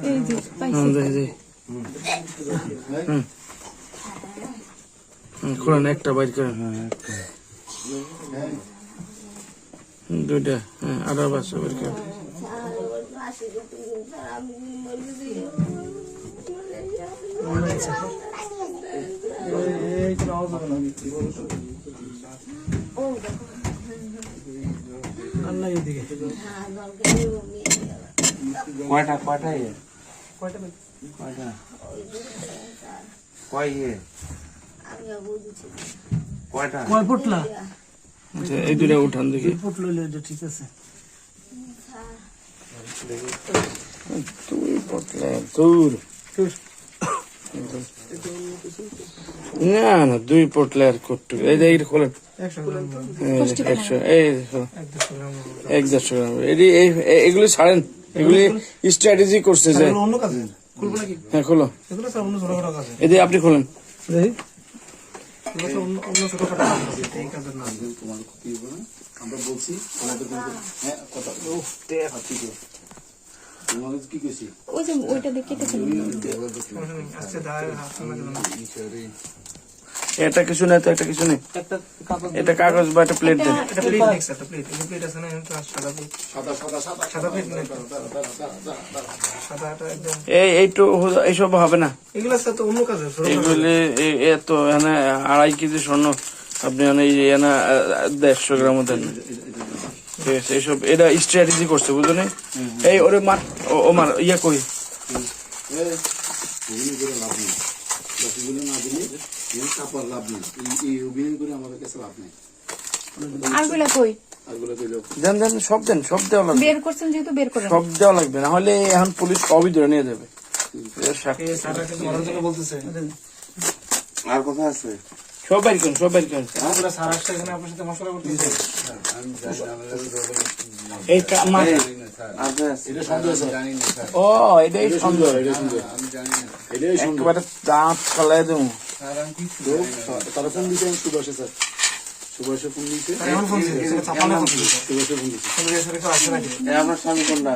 এই যে পাইছি খোলেন একটা বাইর করেন দুইটা আরো বাচ্চা বাইর করেন কয়টা কয়টা ইয়ে কয়টা কয় ইয়ে কয়টা কয় ফুটলা আচ্ছা এই দুইটা উঠান দেখি ফুট লইলে ঠিক আছে তুই পটলা তোর না না 2 পটলা আর কট্টু এই যে এইটা খোলেন 100 এই 150 গ্রাম এগুলি ছাড়েন এগুলি স্ট্র্যাটেজি করছে যে অন্য কাজে খুলবো নাকি হ্যাঁ খোলো এগুলো স্যার অন্য ছোটখাটো কাজে এই যে আপনি খোলেন এগুলো তো অন্য ছোটখাটো কাজ এই কাজের না তোমার ক্ষতি হবে না আমরা বলছি ওনাদের কিন্তু হ্যাঁ কথা ঠিক আছে তোমাকে কি কইছি ওই যে ওইটা দেখে কেটে আচ্ছা দাঁড়ায় হাত না এটা কিছু নেই তো একটা কিছু নেই একটা কাগজ এটা কাগজ বা একটা প্লেট দেন এটা প্লেট নেক্সট একটা প্লেট এই প্লেট আছে না এটা সাদা প্লেট সাদা প্লেট নেই সাদাটা একদম এইটু এইসব হবে না এগুলো স্যার তো অন্য কাজে এগুলি এত এখানে 2.5 কেজি স্বর্ণ আপনি এখানে 150 গ্রাম দেন ঠিক আছে এইসব এটা স্ট্র্যাটেজি করছে বুঝলেন এই ওরে মার ও মার ইয়া কই অভিনয় করে লাভ নেই বাকিগুলো না দিলে কাপড় লাভ নেই এই অভিনয় করে আমাদের কাছে লাভ নেই আরগুলা কই আরগুলো দিলেও দেন দেন সব দেন সব দেওয়া লাগবে বের করছেন যেহেতু বের করেন সব দেওয়া লাগবে না হলে এখন পুলিশ সবই ধরে নিয়ে যাবে এই স্যাররা কিন্তু মারার জন্য বলতেছে আর কথা আছে সব বাইর করেন সব বাইর করেন আমরা স্যার আসছে এখানে আপনার সাথে মশলা করতেছে আমি এই মার আছে এটা সন্দেহ আছে জানি না স্যার ও এটাই সুন্দর আমি জানি না এটাই সুন্দর একবারে দাঁত ফেলাই দেবো তারা ফোন দিতে সুভাষে স্যার সুভাষে ফোন দিতে এমন ফোন দিছে চাপানো ফোন দিছে সুভাষে ফোন দিতে সুন্দর করে আসছে নাকি আপনার স্বামী কোনটা